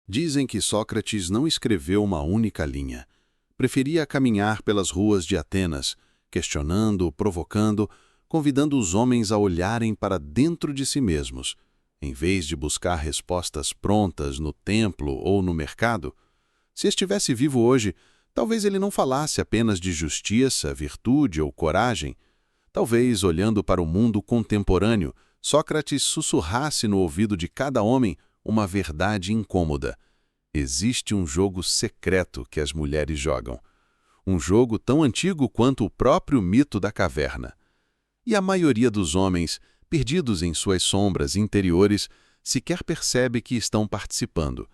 Dizem que Sócrates não escreveu uma única linha. Preferia caminhar pelas ruas de Atenas, questionando, provocando, convidando os homens a olharem para dentro de si mesmos, em vez de buscar respostas prontas no templo ou no mercado. Se estivesse vivo hoje, talvez ele não falasse apenas de justiça, virtude ou coragem. Talvez, olhando para o mundo contemporâneo, Sócrates sussurrasse no ouvido de cada homem uma verdade incômoda. Existe um jogo secreto que as mulheres jogam. Um jogo tão antigo quanto o próprio mito da caverna. E a maioria dos homens, perdidos em suas sombras interiores, sequer percebe que estão participando.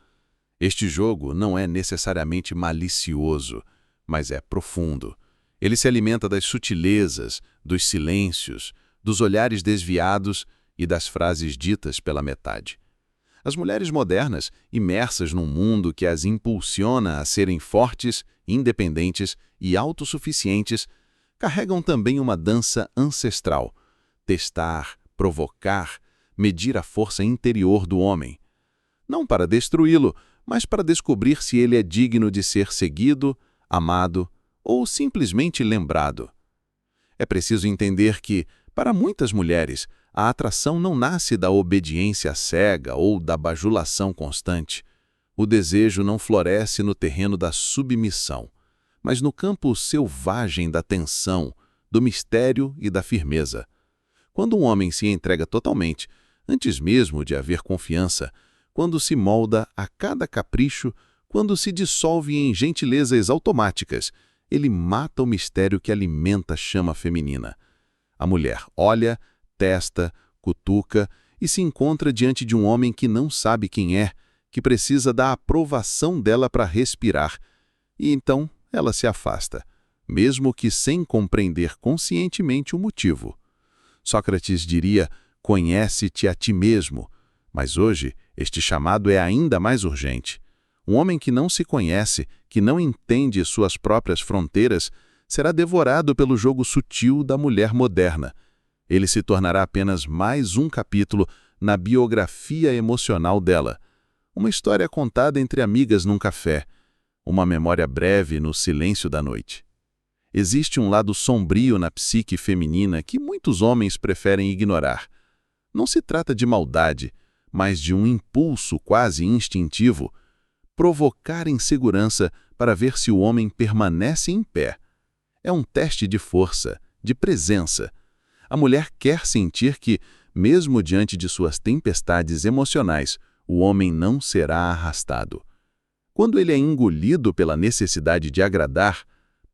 Este jogo não é necessariamente malicioso, mas é profundo. Ele se alimenta das sutilezas, dos silêncios, dos olhares desviados e das frases ditas pela metade. As mulheres modernas, imersas num mundo que as impulsiona a serem fortes, independentes e autossuficientes, carregam também uma dança ancestral: testar, provocar, medir a força interior do homem. Não para destruí-lo, mas para descobrir se ele é digno de ser seguido, amado ou simplesmente lembrado. É preciso entender que, para muitas mulheres, a atração não nasce da obediência cega ou da bajulação constante. O desejo não floresce no terreno da submissão, mas no campo selvagem da tensão, do mistério e da firmeza. Quando um homem se entrega totalmente, antes mesmo de haver confiança, quando se molda a cada capricho, quando se dissolve em gentilezas automáticas, ele mata o mistério que alimenta a chama feminina. A mulher olha, testa, cutuca e se encontra diante de um homem que não sabe quem é, que precisa da aprovação dela para respirar. E então ela se afasta, mesmo que sem compreender conscientemente o motivo. Sócrates diria: conhece-te a ti mesmo. Mas hoje, este chamado é ainda mais urgente. Um homem que não se conhece, que não entende suas próprias fronteiras, será devorado pelo jogo sutil da mulher moderna. Ele se tornará apenas mais um capítulo na biografia emocional dela. Uma história contada entre amigas num café. Uma memória breve no silêncio da noite. Existe um lado sombrio na psique feminina que muitos homens preferem ignorar. Não se trata de maldade, mas de um impulso quase instintivo: provocar insegurança para ver se o homem permanece em pé. É um teste de força, de presença. A mulher quer sentir que, mesmo diante de suas tempestades emocionais, o homem não será arrastado. Quando ele é engolido pela necessidade de agradar,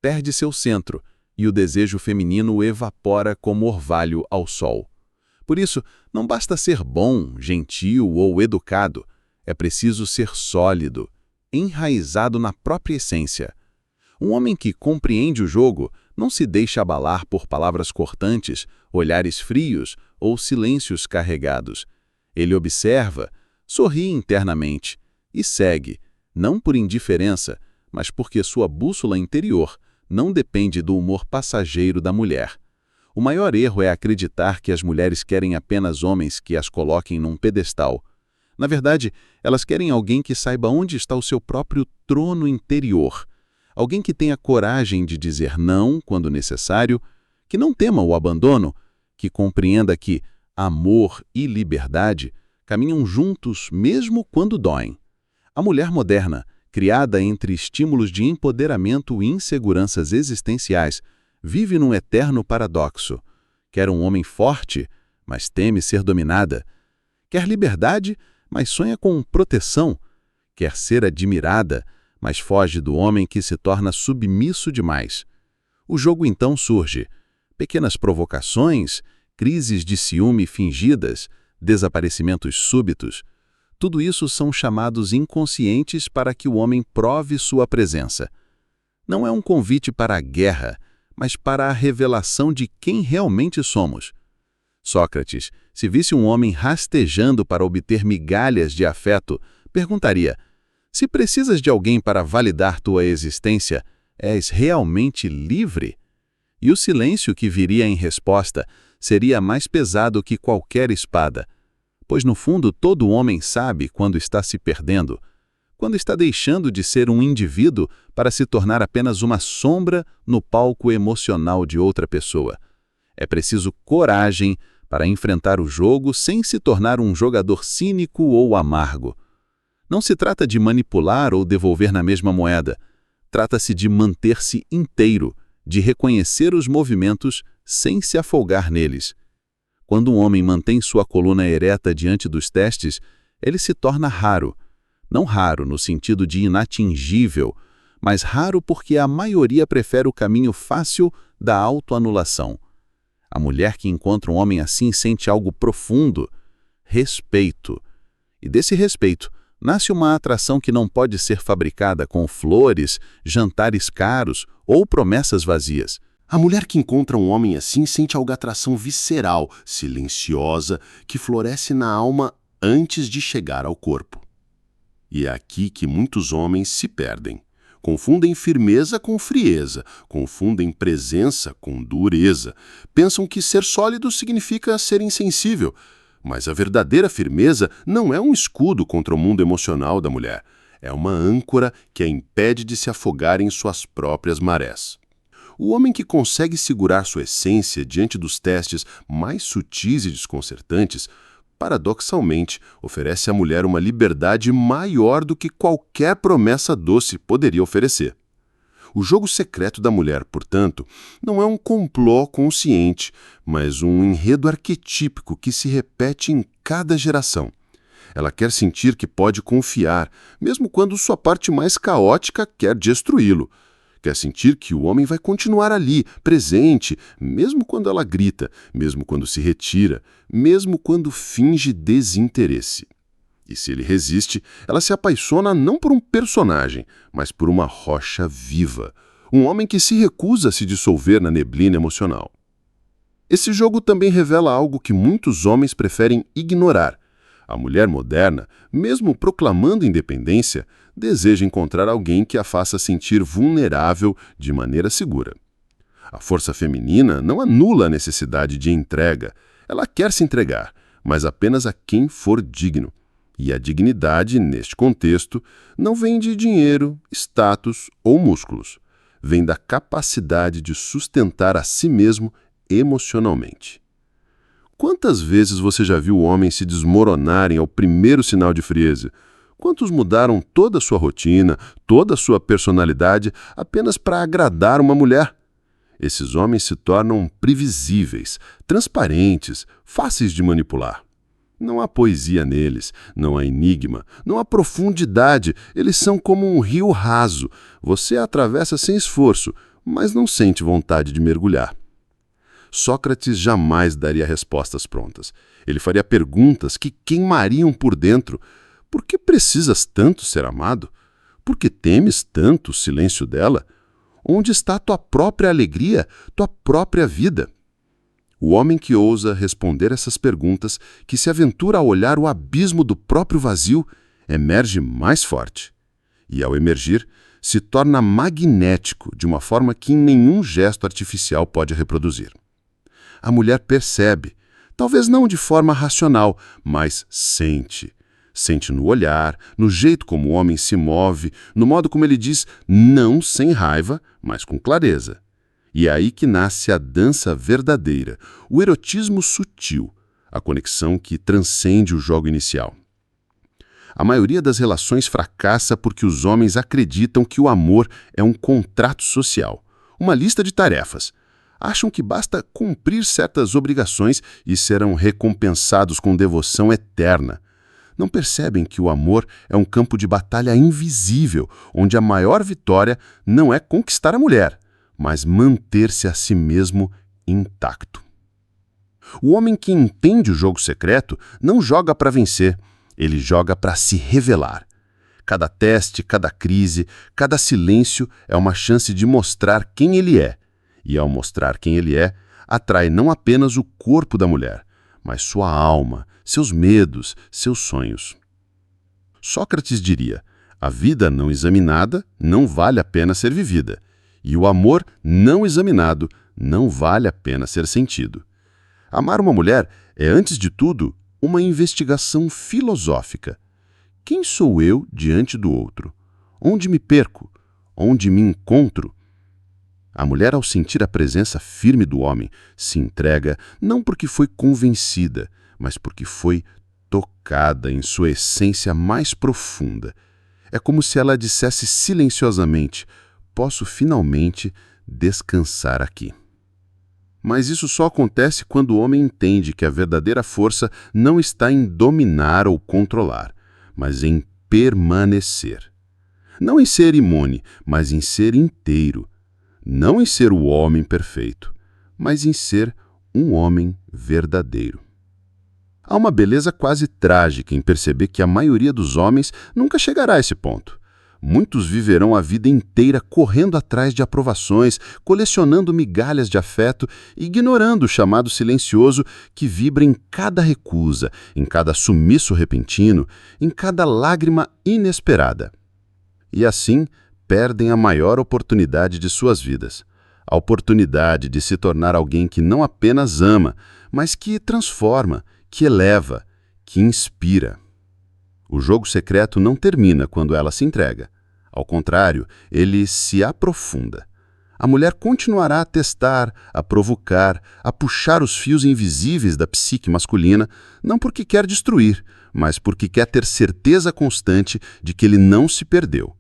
perde seu centro e o desejo feminino o evapora como orvalho ao sol. Por isso, não basta ser bom, gentil ou educado. É preciso ser sólido, enraizado na própria essência. Um homem que compreende o jogo não se deixa abalar por palavras cortantes, olhares frios ou silêncios carregados. Ele observa, sorri internamente e segue, não por indiferença, mas porque sua bússola interior não depende do humor passageiro da mulher. O maior erro é acreditar que as mulheres querem apenas homens que as coloquem num pedestal. Na verdade, elas querem alguém que saiba onde está o seu próprio trono interior. Alguém que tenha coragem de dizer não quando necessário, que não tema o abandono, que compreenda que amor e liberdade caminham juntos mesmo quando doem. A mulher moderna, criada entre estímulos de empoderamento e inseguranças existenciais, vive num eterno paradoxo. Quer um homem forte, mas teme ser dominada. Quer liberdade, mas sonha com proteção. Quer ser admirada, mas foge do homem que se torna submisso demais. O jogo então surge. Pequenas provocações, crises de ciúme fingidas, desaparecimentos súbitos. Tudo isso são chamados inconscientes para que o homem prove sua presença. Não é um convite para a guerra, mas para a revelação de quem realmente somos. Sócrates, se visse um homem rastejando para obter migalhas de afeto, perguntaria: se precisas de alguém para validar tua existência, és realmente livre? E o silêncio que viria em resposta seria mais pesado que qualquer espada, pois no fundo todo homem sabe quando está se perdendo. quando está deixando de ser um indivíduo para se tornar apenas uma sombra no palco emocional de outra pessoa. É preciso coragem para enfrentar o jogo sem se tornar um jogador cínico ou amargo. Não se trata de manipular ou devolver na mesma moeda. Trata-se de manter-se inteiro, de reconhecer os movimentos sem se afolgar neles. Quando um homem mantém sua coluna ereta diante dos testes, ele se torna raro. Não raro no sentido de inatingível, mas raro porque a maioria prefere o caminho fácil da autoanulação. A mulher que encontra um homem assim sente algo profundo, respeito. E desse respeito, nasce uma atração que não pode ser fabricada com flores, jantares caros ou promessas vazias. A mulher que encontra um homem assim sente algo atração visceral, silenciosa, que floresce na alma antes de chegar ao corpo. E é aqui que muitos homens se perdem. Confundem firmeza com frieza, confundem presença com dureza. Pensam que ser sólido significa ser insensível. Mas a verdadeira firmeza não é um escudo contra o mundo emocional da mulher. É uma âncora que a impede de se afogar em suas próprias marés. O homem que consegue segurar sua essência diante dos testes mais sutis e desconcertantes, paradoxalmente, oferece à mulher uma liberdade maior do que qualquer promessa doce poderia oferecer. O jogo secreto da mulher, portanto, não é um complô consciente, mas um enredo arquetípico que se repete em cada geração. Ela quer sentir que pode confiar, mesmo quando sua parte mais caótica quer destruí-lo. Quer sentir que o homem vai continuar ali, presente, mesmo quando ela grita, mesmo quando se retira, mesmo quando finge desinteresse. E se ele resiste, ela se apaixona não por um personagem, mas por uma rocha viva, um homem que se recusa a se dissolver na neblina emocional. Esse jogo também revela algo que muitos homens preferem ignorar. A mulher moderna, mesmo proclamando independência, deseja encontrar alguém que a faça sentir vulnerável de maneira segura. A força feminina não anula a necessidade de entrega. Ela quer se entregar, mas apenas a quem for digno. E a dignidade, neste contexto, não vem de dinheiro, status ou músculos. Vem da capacidade de sustentar a si mesmo emocionalmente. Quantas vezes você já viu homens se desmoronarem ao primeiro sinal de frieza? Quantos mudaram toda a sua rotina, toda a sua personalidade apenas para agradar uma mulher? Esses homens se tornam previsíveis, transparentes, fáceis de manipular. Não há poesia neles, não há enigma, não há profundidade, eles são como um rio raso. Você atravessa sem esforço, mas não sente vontade de mergulhar. Sócrates jamais daria respostas prontas. Ele faria perguntas que queimariam por dentro. Por que precisas tanto ser amado? Por que temes tanto o silêncio dela? Onde está tua própria alegria, tua própria vida? O homem que ousa responder essas perguntas, que se aventura a olhar o abismo do próprio vazio, emerge mais forte. E, ao emergir, se torna magnético de uma forma que nenhum gesto artificial pode reproduzir. A mulher percebe, talvez não de forma racional, mas sente. Sente no olhar, no jeito como o homem se move, no modo como ele diz não sem raiva, mas com clareza. E é aí que nasce a dança verdadeira, o erotismo sutil, a conexão que transcende o jogo inicial. A maioria das relações fracassa porque os homens acreditam que o amor é um contrato social, uma lista de tarefas. Acham que basta cumprir certas obrigações e serão recompensados com devoção eterna. Não percebem que o amor é um campo de batalha invisível, onde a maior vitória não é conquistar a mulher, mas manter-se a si mesmo intacto. O homem que entende o jogo secreto não joga para vencer, ele joga para se revelar. Cada teste, cada crise, cada silêncio é uma chance de mostrar quem ele é. E ao mostrar quem ele é, atrai não apenas o corpo da mulher, mas sua alma, seus medos, seus sonhos. Sócrates diria: a vida não examinada não vale a pena ser vivida, e o amor não examinado não vale a pena ser sentido. Amar uma mulher é, antes de tudo, uma investigação filosófica. Quem sou eu diante do outro? Onde me perco? Onde me encontro? A mulher, ao sentir a presença firme do homem, se entrega não porque foi convencida, mas porque foi tocada em sua essência mais profunda. É como se ela dissesse silenciosamente: posso finalmente descansar aqui. Mas isso só acontece quando o homem entende que a verdadeira força não está em dominar ou controlar, mas em permanecer. Não em ser imune, mas em ser inteiro. Não em ser o homem perfeito, mas em ser um homem verdadeiro. Há uma beleza quase trágica em perceber que a maioria dos homens nunca chegará a esse ponto. Muitos viverão a vida inteira correndo atrás de aprovações, colecionando migalhas de afeto, ignorando o chamado silencioso que vibra em cada recusa, em cada sumiço repentino, em cada lágrima inesperada. E assim perdem a maior oportunidade de suas vidas, a oportunidade de se tornar alguém que não apenas ama, mas que transforma, que eleva, que inspira. O jogo secreto não termina quando ela se entrega. Ao contrário, ele se aprofunda. A mulher continuará a testar, a provocar, a puxar os fios invisíveis da psique masculina, não porque quer destruir, mas porque quer ter certeza constante de que ele não se perdeu.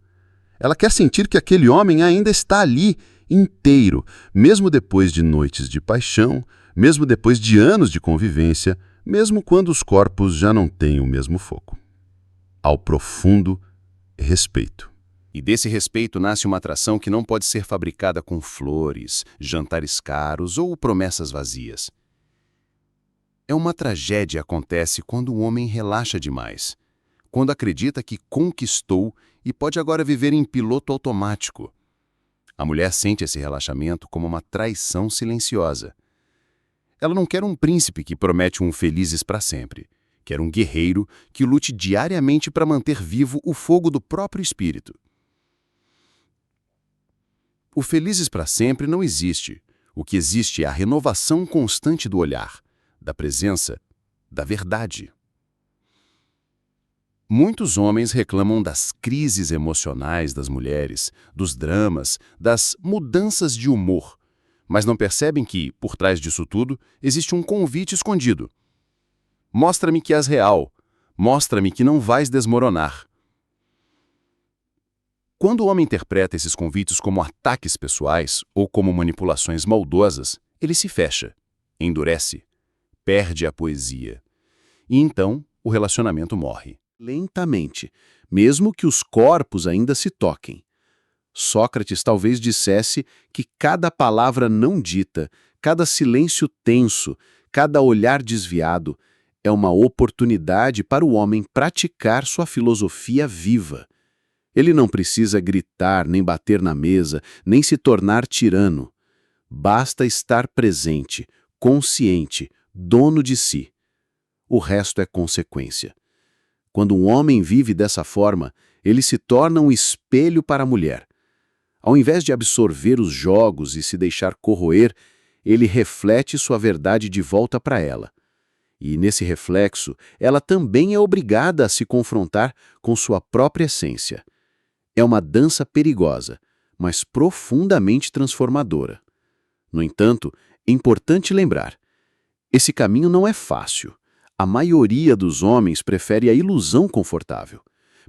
Ela quer sentir que aquele homem ainda está ali, inteiro, mesmo depois de noites de paixão, mesmo depois de anos de convivência, mesmo quando os corpos já não têm o mesmo foco. Ao profundo respeito. E desse respeito nasce uma atração que não pode ser fabricada com flores, jantares caros ou promessas vazias. É uma tragédia acontece quando o homem relaxa demais, quando acredita que conquistou e pode agora viver em piloto automático. A mulher sente esse relaxamento como uma traição silenciosa. Ela não quer um príncipe que promete um felizes para sempre. Quer um guerreiro que lute diariamente para manter vivo o fogo do próprio espírito. O felizes para sempre não existe. O que existe é a renovação constante do olhar, da presença, da verdade. Muitos homens reclamam das crises emocionais das mulheres, dos dramas, das mudanças de humor, mas não percebem que, por trás disso tudo, existe um convite escondido. Mostra-me que és real. Mostra-me que não vais desmoronar. Quando o homem interpreta esses convites como ataques pessoais ou como manipulações maldosas, ele se fecha, endurece, perde a poesia. E então o relacionamento morre. Lentamente, mesmo que os corpos ainda se toquem. Sócrates talvez dissesse que cada palavra não dita, cada silêncio tenso, cada olhar desviado é uma oportunidade para o homem praticar sua filosofia viva. Ele não precisa gritar, nem bater na mesa, nem se tornar tirano. Basta estar presente, consciente, dono de si. O resto é consequência. Quando um homem vive dessa forma, ele se torna um espelho para a mulher. Ao invés de absorver os jogos e se deixar corroer, ele reflete sua verdade de volta para ela. E, nesse reflexo, ela também é obrigada a se confrontar com sua própria essência. É uma dança perigosa, mas profundamente transformadora. No entanto, é importante lembrar, esse caminho não é fácil. A maioria dos homens prefere a ilusão confortável.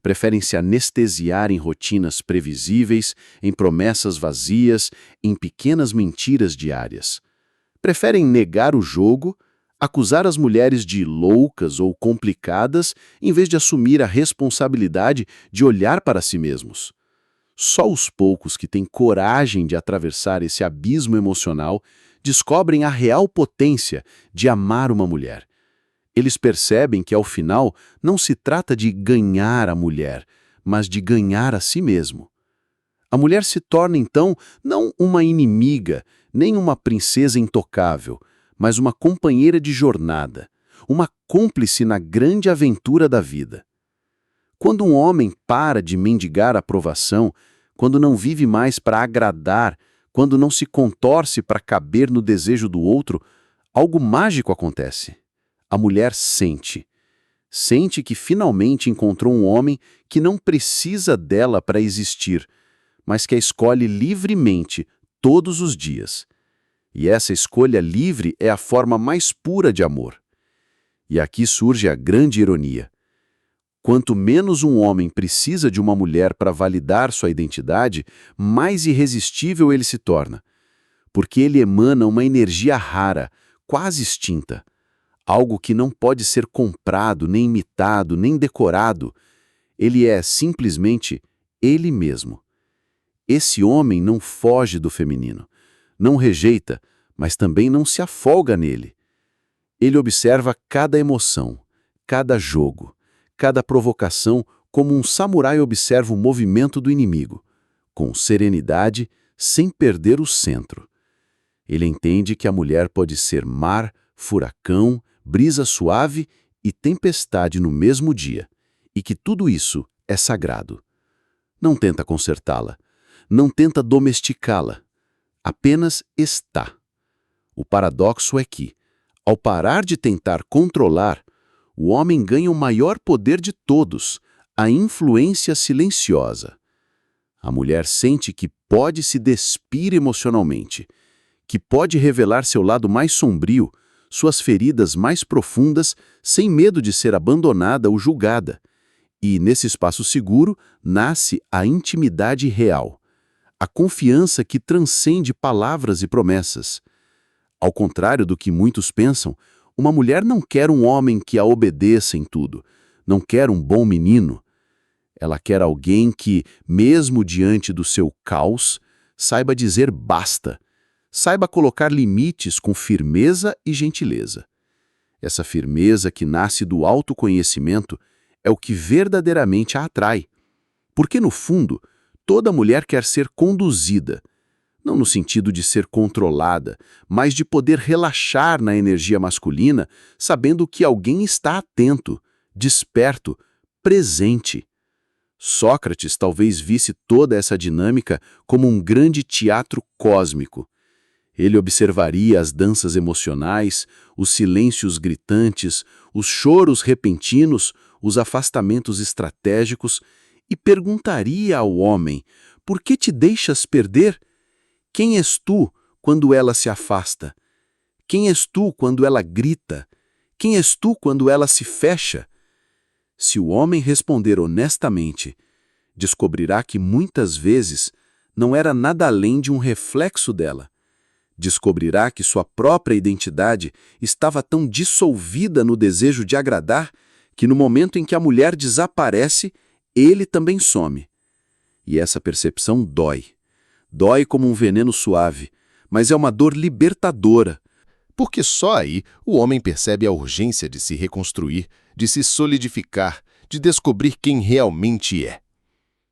Preferem se anestesiar em rotinas previsíveis, em promessas vazias, em pequenas mentiras diárias. Preferem negar o jogo, acusar as mulheres de loucas ou complicadas, em vez de assumir a responsabilidade de olhar para si mesmos. Só os poucos que têm coragem de atravessar esse abismo emocional descobrem a real potência de amar uma mulher. Eles percebem que, ao final, não se trata de ganhar a mulher, mas de ganhar a si mesmo. A mulher se torna, então, não uma inimiga, nem uma princesa intocável, mas uma companheira de jornada, uma cúmplice na grande aventura da vida. Quando um homem para de mendigar aprovação, quando não vive mais para agradar, quando não se contorce para caber no desejo do outro, algo mágico acontece. A mulher sente. Sente que finalmente encontrou um homem que não precisa dela para existir, mas que a escolhe livremente todos os dias. E essa escolha livre é a forma mais pura de amor. E aqui surge a grande ironia. Quanto menos um homem precisa de uma mulher para validar sua identidade, mais irresistível ele se torna, porque ele emana uma energia rara, quase extinta, algo que não pode ser comprado, nem imitado, nem decorado. Ele é simplesmente ele mesmo. Esse homem não foge do feminino, não rejeita, mas também não se afolga nele. Ele observa cada emoção, cada jogo, cada provocação como um samurai observa o movimento do inimigo, com serenidade, sem perder o centro. Ele entende que a mulher pode ser mar, furacão, brisa suave e tempestade no mesmo dia, e que tudo isso é sagrado. Não tenta consertá-la, não tenta domesticá-la, apenas está. O paradoxo é que, ao parar de tentar controlar, o homem ganha o maior poder de todos, a influência silenciosa. A mulher sente que pode se despir emocionalmente, que pode revelar seu lado mais sombrio, suas feridas mais profundas, sem medo de ser abandonada ou julgada. E, nesse espaço seguro, nasce a intimidade real, a confiança que transcende palavras e promessas. Ao contrário do que muitos pensam, uma mulher não quer um homem que a obedeça em tudo, não quer um bom menino. Ela quer alguém que, mesmo diante do seu caos, saiba dizer basta, saiba colocar limites com firmeza e gentileza. Essa firmeza que nasce do autoconhecimento é o que verdadeiramente a atrai. Porque, no fundo, toda mulher quer ser conduzida, não no sentido de ser controlada, mas de poder relaxar na energia masculina, sabendo que alguém está atento, desperto, presente. Sócrates talvez visse toda essa dinâmica como um grande teatro cósmico. Ele observaria as danças emocionais, os silêncios gritantes, os choros repentinos, os afastamentos estratégicos e perguntaria ao homem: por que te deixas perder? Quem és tu quando ela se afasta? Quem és tu quando ela grita? Quem és tu quando ela se fecha? Se o homem responder honestamente, descobrirá que muitas vezes não era nada além de um reflexo dela. Descobrirá que sua própria identidade estava tão dissolvida no desejo de agradar que no momento em que a mulher desaparece, ele também some. E essa percepção dói. Dói como um veneno suave, mas é uma dor libertadora. Porque só aí o homem percebe a urgência de se reconstruir, de se solidificar, de descobrir quem realmente é.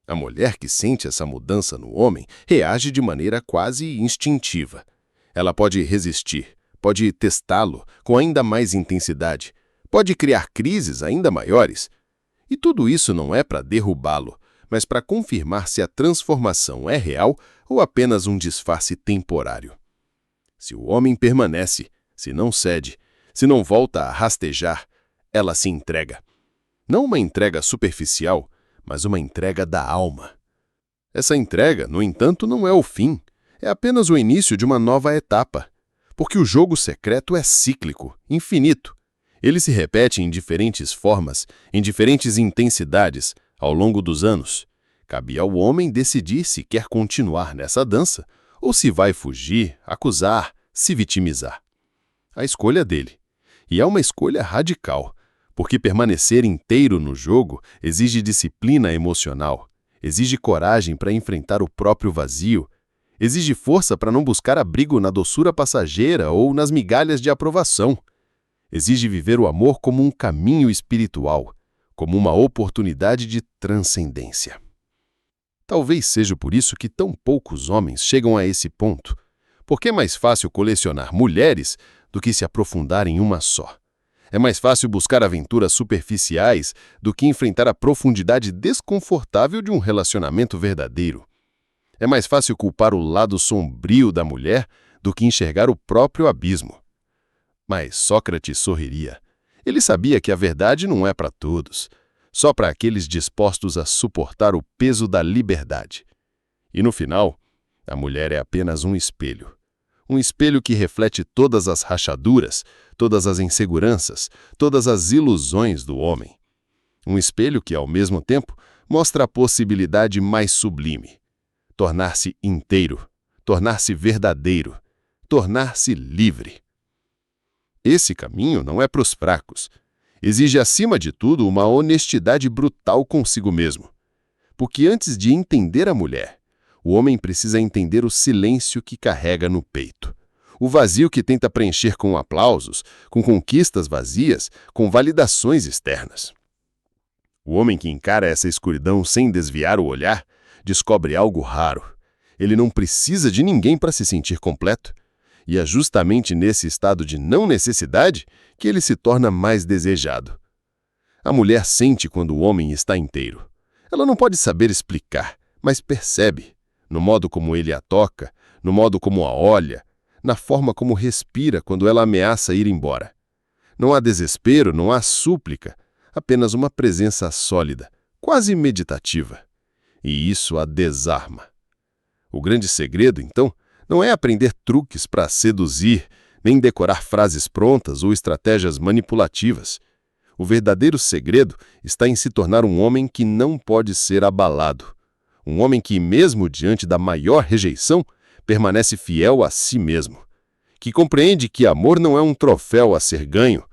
A mulher que sente essa mudança no homem reage de maneira quase instintiva. Ela pode resistir, pode testá-lo com ainda mais intensidade, pode criar crises ainda maiores. E tudo isso não é para derrubá-lo, mas para confirmar se a transformação é real ou apenas um disfarce temporário. Se o homem permanece, se não cede, se não volta a rastejar, ela se entrega. Não uma entrega superficial, mas uma entrega da alma. Essa entrega, no entanto, não é o fim. É apenas o início de uma nova etapa. Porque o jogo secreto é cíclico, infinito. Ele se repete em diferentes formas, em diferentes intensidades, ao longo dos anos. Cabe ao homem decidir se quer continuar nessa dança ou se vai fugir, acusar, se vitimizar. A escolha é dele. E é uma escolha radical, porque permanecer inteiro no jogo exige disciplina emocional, exige coragem para enfrentar o próprio vazio, exige força para não buscar abrigo na doçura passageira ou nas migalhas de aprovação. Exige viver o amor como um caminho espiritual, como uma oportunidade de transcendência. Talvez seja por isso que tão poucos homens chegam a esse ponto, porque é mais fácil colecionar mulheres do que se aprofundar em uma só. É mais fácil buscar aventuras superficiais do que enfrentar a profundidade desconfortável de um relacionamento verdadeiro. É mais fácil culpar o lado sombrio da mulher do que enxergar o próprio abismo. Mas Sócrates sorriria. Ele sabia que a verdade não é para todos, só para aqueles dispostos a suportar o peso da liberdade. E no final, a mulher é apenas um espelho. Um espelho que reflete todas as rachaduras, todas as inseguranças, todas as ilusões do homem. Um espelho que, ao mesmo tempo, mostra a possibilidade mais sublime: tornar-se inteiro, tornar-se verdadeiro, tornar-se livre. Esse caminho não é para os fracos. Exige, acima de tudo, uma honestidade brutal consigo mesmo. Porque antes de entender a mulher, o homem precisa entender o silêncio que carrega no peito. O vazio que tenta preencher com aplausos, com conquistas vazias, com validações externas. O homem que encara essa escuridão sem desviar o olhar, descobre algo raro. Ele não precisa de ninguém para se sentir completo. E é justamente nesse estado de não necessidade que ele se torna mais desejado. A mulher sente quando o homem está inteiro. Ela não pode saber explicar, mas percebe, no modo como ele a toca, no modo como a olha, na forma como respira quando ela ameaça ir embora. Não há desespero, não há súplica, apenas uma presença sólida, quase meditativa. E isso a desarma. O grande segredo, então, não é aprender truques para seduzir, nem decorar frases prontas ou estratégias manipulativas. O verdadeiro segredo está em se tornar um homem que não pode ser abalado. Um homem que, mesmo diante da maior rejeição, permanece fiel a si mesmo. Que compreende que amor não é um troféu a ser ganho,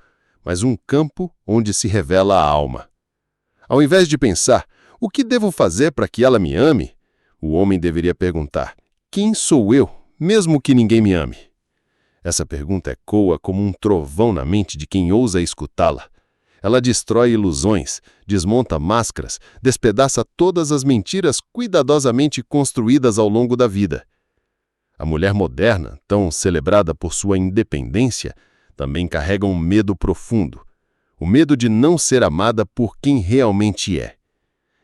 mas um campo onde se revela a alma. Ao invés de pensar, o que devo fazer para que ela me ame? O homem deveria perguntar, quem sou eu, mesmo que ninguém me ame? Essa pergunta ecoa como um trovão na mente de quem ousa escutá-la. Ela destrói ilusões, desmonta máscaras, despedaça todas as mentiras cuidadosamente construídas ao longo da vida. A mulher moderna, tão celebrada por sua independência, também carrega um medo profundo. O medo de não ser amada por quem realmente é.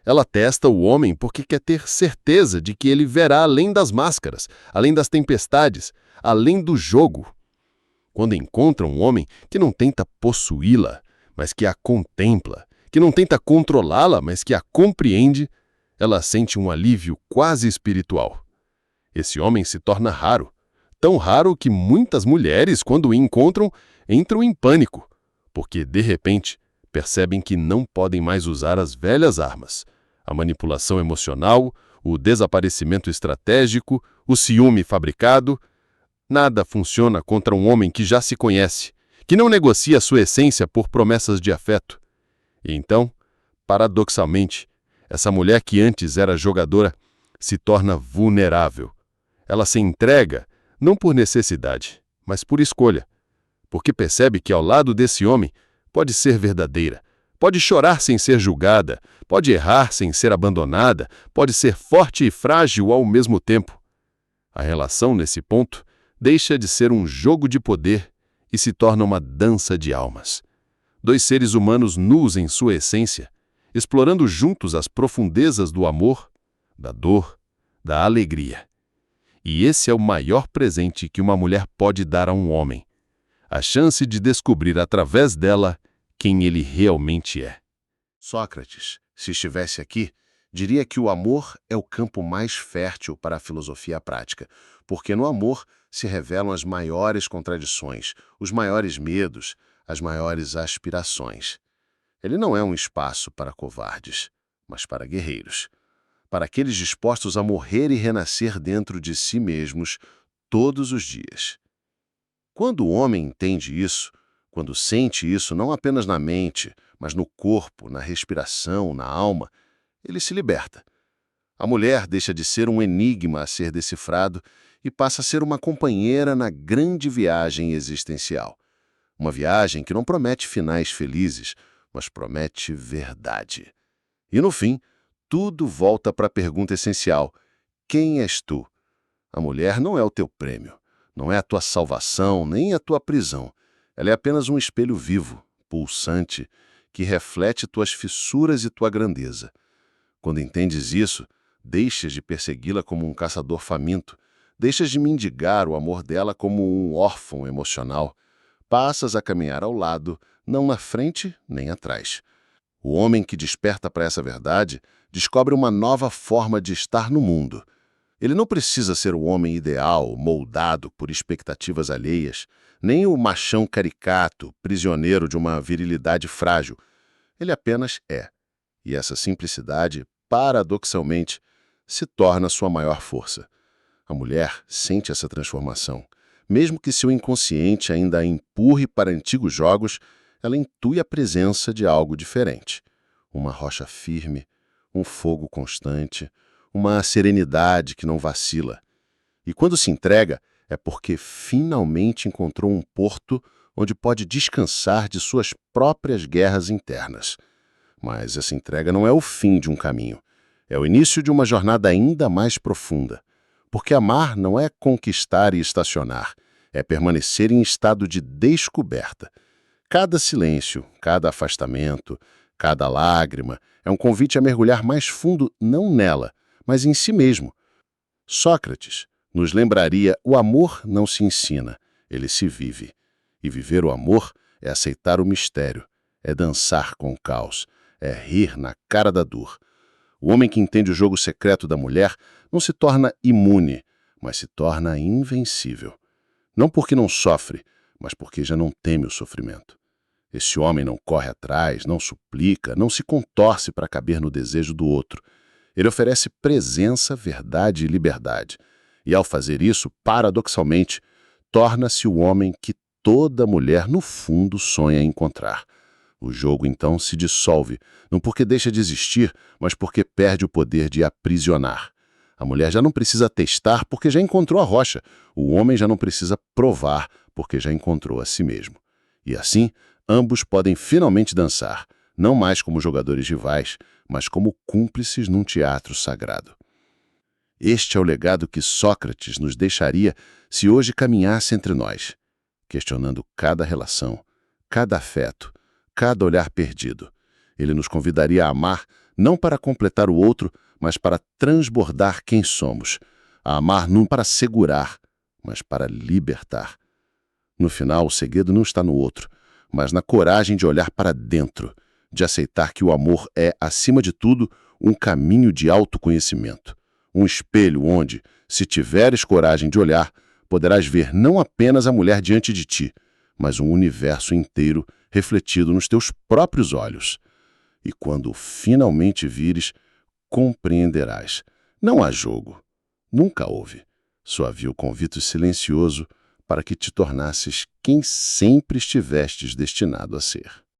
Ela testa o homem porque quer ter certeza de que ele verá além das máscaras, além das tempestades, além do jogo. Quando encontra um homem que não tenta possuí-la, mas que a contempla, que não tenta controlá-la, mas que a compreende, ela sente um alívio quase espiritual. Esse homem se torna raro, tão raro que muitas mulheres, quando o encontram, entram em pânico, porque, de repente, percebem que não podem mais usar as velhas armas, a manipulação emocional, o desaparecimento estratégico, o ciúme fabricado. Nada funciona contra um homem que já se conhece, que não negocia sua essência por promessas de afeto. E então, paradoxalmente, essa mulher que antes era jogadora se torna vulnerável. Ela se entrega, não por necessidade, mas por escolha, porque percebe que ao lado desse homem pode ser verdadeira, pode chorar sem ser julgada, pode errar sem ser abandonada, pode ser forte e frágil ao mesmo tempo. A relação, nesse ponto, deixa de ser um jogo de poder e se torna uma dança de almas. Dois seres humanos nus em sua essência, explorando juntos as profundezas do amor, da dor, da alegria. E esse é o maior presente que uma mulher pode dar a um homem: a chance de descobrir através dela quem ele realmente é. Sócrates, se estivesse aqui, diria que o amor é o campo mais fértil para a filosofia prática, porque no amor se revelam as maiores contradições, os maiores medos, as maiores aspirações. Ele não é um espaço para covardes, mas para guerreiros, para aqueles dispostos a morrer e renascer dentro de si mesmos todos os dias. Quando o homem entende isso, quando sente isso não apenas na mente, mas no corpo, na respiração, na alma, ele se liberta. A mulher deixa de ser um enigma a ser decifrado e passa a ser uma companheira na grande viagem existencial. Uma viagem que não promete finais felizes, mas promete verdade. E no fim, tudo volta para a pergunta essencial: quem és tu? A mulher não é o teu prêmio, não é a tua salvação, nem a tua prisão. Ela é apenas um espelho vivo, pulsante, que reflete tuas fissuras e tua grandeza. Quando entendes isso, deixas de persegui-la como um caçador faminto, deixas de mendigar o amor dela como um órfão emocional, passas a caminhar ao lado, não na frente nem atrás. O homem que desperta para essa verdade descobre uma nova forma de estar no mundo. Ele não precisa ser o homem ideal, moldado por expectativas alheias, nem o machão caricato, prisioneiro de uma virilidade frágil. Ele apenas é. E essa simplicidade, paradoxalmente, se torna sua maior força. A mulher sente essa transformação. Mesmo que seu inconsciente ainda a empurre para antigos jogos, ela intui a presença de algo diferente. Uma rocha firme, um fogo constante, uma serenidade que não vacila. E quando se entrega, é porque finalmente encontrou um porto onde pode descansar de suas próprias guerras internas. Mas essa entrega não é o fim de um caminho. É o início de uma jornada ainda mais profunda. Porque amar não é conquistar e estacionar, é permanecer em estado de descoberta. Cada silêncio, cada afastamento, cada lágrima é um convite a mergulhar mais fundo não nela, mas em si mesmo. Sócrates nos lembraria: o amor não se ensina, ele se vive. E viver o amor é aceitar o mistério, é dançar com o caos, é rir na cara da dor. O homem que entende o jogo secreto da mulher não se torna imune, mas se torna invencível. Não porque não sofre, mas porque já não teme o sofrimento. Esse homem não corre atrás, não suplica, não se contorce para caber no desejo do outro. Ele oferece presença, verdade e liberdade. E ao fazer isso, paradoxalmente, torna-se o homem que toda mulher no fundo sonha encontrar. O jogo então se dissolve, não porque deixa de existir, mas porque perde o poder de aprisionar. A mulher já não precisa testar porque já encontrou a rocha. O homem já não precisa provar porque já encontrou a si mesmo. E assim, ambos podem finalmente dançar, não mais como jogadores rivais, mas como cúmplices num teatro sagrado. Este é o legado que Sócrates nos deixaria se hoje caminhasse entre nós, questionando cada relação, cada afeto, cada olhar perdido. Ele nos convidaria a amar não para completar o outro, mas para transbordar quem somos. A amar não para segurar, mas para libertar. No final, o segredo não está no outro, mas na coragem de olhar para dentro, de aceitar que o amor é, acima de tudo, um caminho de autoconhecimento. Um espelho onde, se tiveres coragem de olhar, poderás ver não apenas a mulher diante de ti, mas um universo inteiro refletido nos teus próprios olhos. E quando finalmente vires, compreenderás. Não há jogo. Nunca houve. Só havia o convite silencioso para que te tornasses quem sempre estivestes destinado a ser.